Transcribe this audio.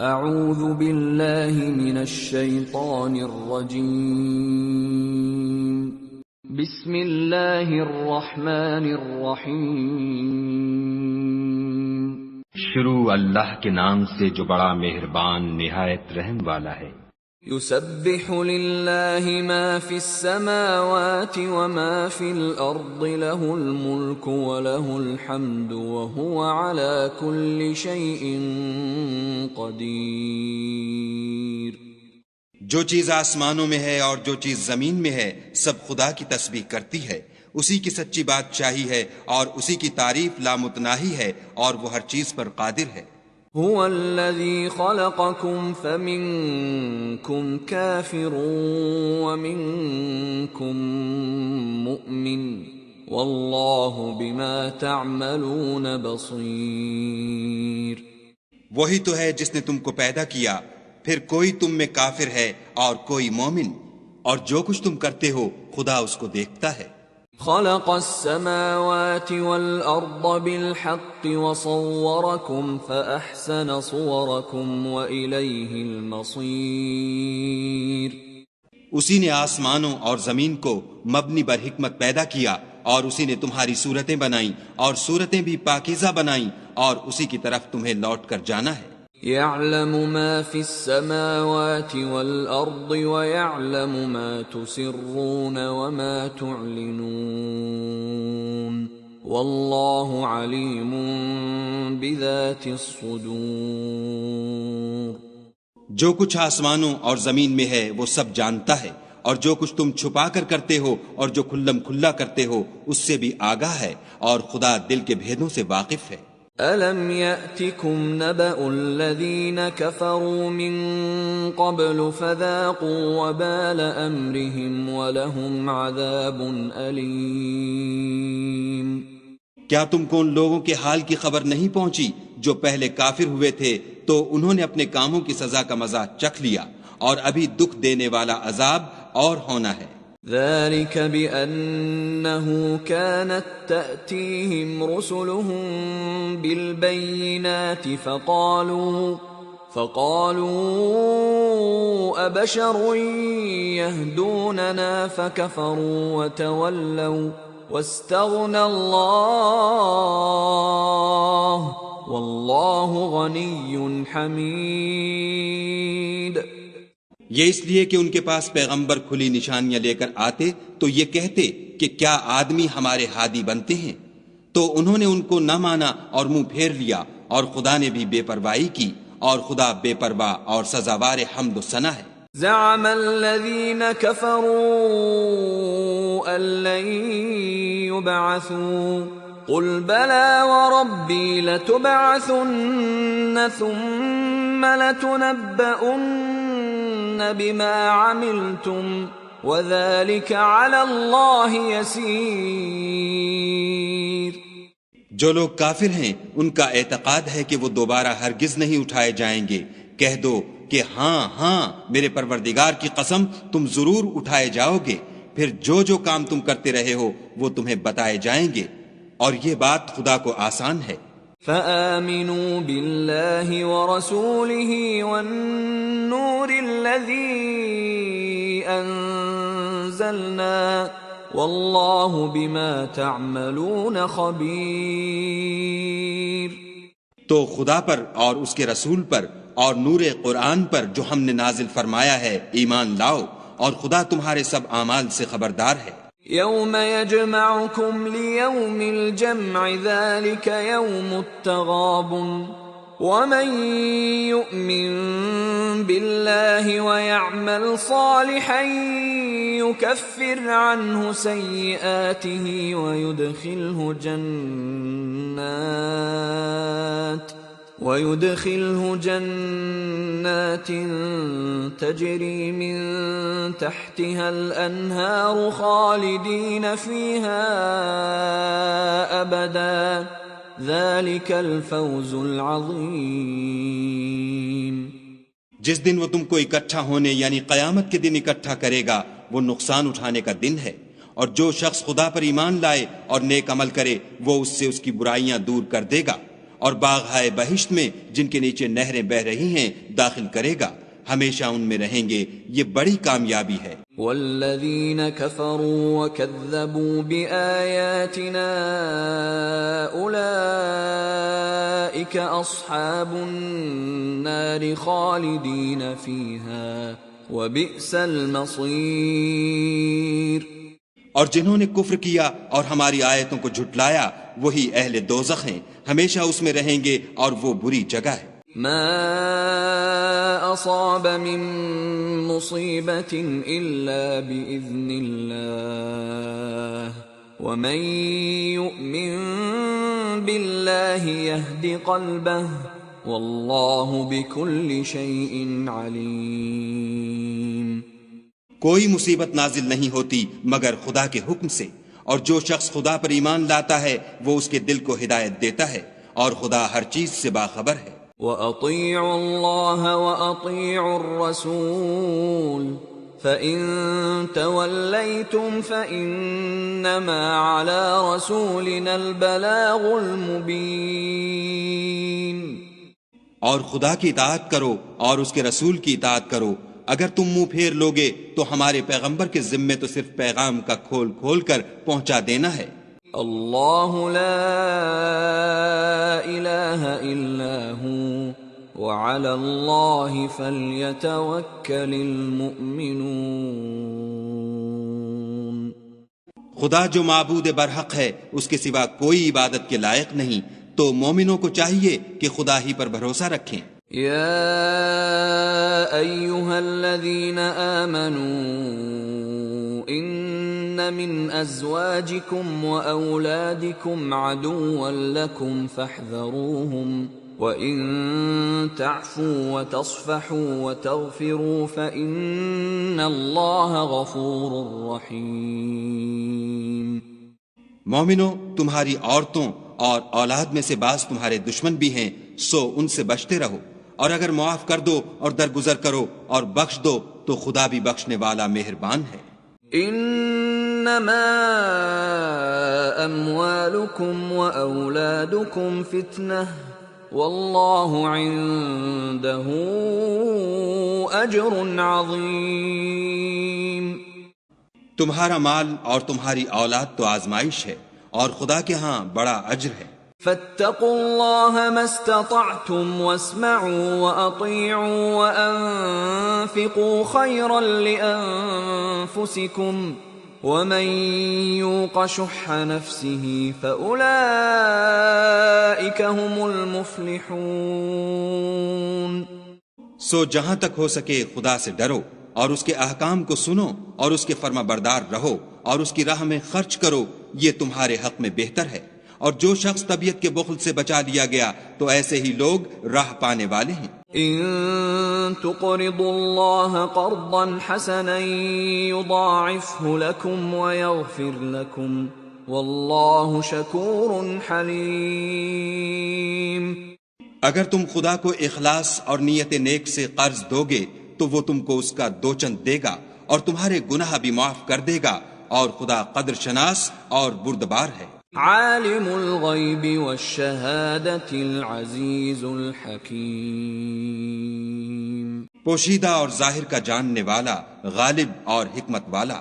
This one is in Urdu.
اعوذ باللہ من الشیطان الرجیم بسم اللہ الرحمن الرحیم شروع اللہ کے نام سے جو بڑا مہربان نہایت رحم والا ہے۔ یسبح للہ ما فی السماوات وما فی الارض له الملک وله الحمد وهو على كل شیء قدیر۔ جو چیز آسمانوں میں ہے اور جو چیز زمین میں ہے سب خدا کی تسبیح کرتی ہے، اسی کی سچی بادشاہی ہے اور اسی کی تعریف لامتناہی ہے اور وہ ہر چیز پر قادر ہے۔ هو الذي خلقكم فمنكم كافر ومنكم مؤمن والله بما تعملون بصير۔ وہی تو ہے جس نے تم کو پیدا کیا، پھر کوئی تم میں کافر ہے اور کوئی مومن، اور جو کچھ تم کرتے ہو خدا اس کو دیکھتا ہے۔ خلق السماوات والأرض بالحق وصوركم فأحسن صوركم وإليه المصير۔ اسی نے آسمانوں اور زمین کو مبنی بر حکمت پیدا کیا، اور اسی نے تمہاری صورتیں بنائیں اور صورتیں بھی پاکیزہ بنائیں، اور اسی کی طرف تمہیں لوٹ کر جانا ہے۔ يعلم ما في السماوات والأرض ويعلم ما تسرون وما تعلنون والله عليم بذات الصدور۔ جو کچھ آسمانوں اور زمین میں ہے وہ سب جانتا ہے، اور جو کچھ تم چھپا کر کرتے ہو اور جو کھلم کھلا کرتے ہو اس سے بھی آگاہ ہے، اور خدا دل کے بھیدوں سے واقف ہے۔ أَلَمْ يَأْتِكُمْ نَبَأُ الَّذِينَ كَفَرُوا مِن قَبْلُ فَذَاقُوا وَبَالَ أَمْرِهِمْ وَلَهُمْ عَذَابٌ أَلِيمٌ۔ کیا تم کو ان لوگوں کے حال کی خبر نہیں پہنچی جو پہلے کافر ہوئے تھے، تو انہوں نے اپنے کاموں کی سزا کا مزہ چکھ لیا، اور ابھی دکھ دینے والا عذاب اور ہونا ہے۔ ذلك بأنه كانت تأتيهم رسلهم بالبينات فقالوا أبشر يهدوننا فكفروا وتولوا واستغنى الله والله غني حميد۔ یہ اس لیے کہ ان کے پاس پیغمبر کھلی نشانیاں لے کر آتے تو یہ کہتے کہ کیا آدمی ہمارے ہادی بنتے ہیں، تو انہوں نے ان کو نہ مانا اور منہ پھیر لیا، اور خدا نے بھی بے پرواہی کی، اور خدا بے پرواہ اور سزاوار حمد و ثنا ہے۔ زعم الذين كفروا أن لن يبعثوا قل بلى وربي لتبعثن ثم لتنبؤن بما عملتم وذلك على الله يسير۔ جو لوگ کافر ہیں ان کا اعتقاد ہے کہ وہ دوبارہ ہرگز نہیں اٹھائے جائیں گے، کہہ دو کہ ہاں ہاں میرے پروردگار کی قسم تم ضرور اٹھائے جاؤ گے، پھر جو جو کام تم کرتے رہے ہو وہ تمہیں بتائے جائیں گے، اور یہ بات خدا کو آسان ہے۔ فآمنوا بالله ورسوله والنور الذي أنزلنا والله بما تعملون خبير۔ تو خدا پر اور اس کے رسول پر اور نور قرآن پر جو ہم نے نازل فرمایا ہے ایمان لاؤ، اور خدا تمہارے سب اعمال سے خبردار ہے۔ يوم يجمعكم ليوم الجمع ذلك يوم التغابن ومن يؤمن بالله ويعمل صالحا يكفر عنه سيئاته ويدخله جنات تجري من تحتها الأنهار خالدين فيها أبدا ذلك الفوز العظيم۔ جس دن وہ تم کو اکٹھا ہونے یعنی قیامت کے دن اکٹھا کرے گا وہ نقصان اٹھانے کا دن ہے، اور جو شخص خدا پر ایمان لائے اور نیک عمل کرے وہ اس سے اس کی برائیاں دور کر دے گا، اور باغ ہائے بہشت میں جن کے نیچے نہریں بہ رہی ہیں داخل کرے گا، ہمیشہ ان میں رہیں گے، یہ بڑی کامیابی ہے۔ والذین کفروا وکذبوا بآیاتنا اولئک اصحاب النار خالدین فیہا وبئس المصیر۔ اور جنہوں نے کفر کیا اور ہماری آیتوں کو جھٹلایا وہی اہل دوزخ ہیں، ہمیشہ اس میں رہیں گے اور وہ بری جگہ ہے۔ ما اصاب من مصیبت الا باذن اللہ ومن یؤمن باللہ یہد قلبہ واللہ بکل شیء علیم۔ کوئی مصیبت نازل نہیں ہوتی مگر خدا کے حکم سے، اور جو شخص خدا پر ایمان لاتا ہے وہ اس کے دل کو ہدایت دیتا ہے، اور خدا ہر چیز سے باخبر ہے۔ وَأَطِيعُوا اللَّهَ وَأَطِيعُوا الرَّسُولَ فَإِن تَوَلَّيْتُمْ فَإِنَّمَا عَلَى رَسُولِنَا الْبَلَاغُ الْمُبِينُ۔ اور خدا کی اطاعت کرو اور اس کے رسول کی اطاعت کرو، اگر تم منہ پھیر لوگے تو ہمارے پیغمبر کے ذمے تو صرف پیغام کا کھول کھول کر پہنچا دینا ہے۔ اللہ لا الہ الا ہو وعلی اللہ فلیتوکل المؤمنون۔ خدا جو معبود برحق ہے اس کے سوا کوئی عبادت کے لائق نہیں، تو مومنوں کو چاہیے کہ خدا ہی پر بھروسہ رکھیں۔ یا ایھا الذین آمنوا ان من ازواجکم واولادکم عدوا لکم فاحذروہم وَإِن تَعْفُوا وَتَصْفَحُوا وَتَغْفِرُوا فَإِنَّ اللَّهَ غَفُورٌ رَّحِيمٌ۔ مومنو، تمہاری عورتوں اور اولاد میں سے بعض تمہارے دشمن بھی ہیں، سو ان سے بچتے رہو، اور اگر معاف کر دو اور درگزر کرو اور بخش دو تو خدا بھی بخشنے والا مہربان ہے۔ انما اموالکم واولادکم فتنہ واللہ عنده اجر عظیم۔ تمہارا مال اور تمہاری اولاد تو آزمائش ہے، اور خدا کے ہاں بڑا اجر ہے۔ فاتقوا اللہ ما استطعتم واسمعوا واطیعوا وانفقوا خیرا لانفسکم ومن یوق شح نفسه فاولئک هم المفلحون۔ سو جہاں تک ہو سکے خدا سے ڈرو اور اس کے احکام کو سنو اور اس کے فرما بردار رہو اور اس کی راہ میں خرچ کرو، یہ تمہارے حق میں بہتر ہے۔ اور جو شخص طبیعت کے بخل سے بچا لیا گیا تو ایسے ہی لوگ راہ پانے والے ہیں۔ ان تقرضوا اللہ قرضا حسنا یضاعفه لکم ویغفر لکم واللہ شکور حلیم۔ اگر تم خدا کو اخلاص اور نیت نیک سے قرض دو گے تو وہ تم کو اس کا دو چند دے گا اور تمہارے گناہ بھی معاف کر دے گا، اور خدا قدر شناس اور بردبار ہے۔ عالم الغیب والشہادۃ العزیز الحکیم۔ پوشیدہ اور ظاہر کا جاننے والا، غالب اور حکمت والا۔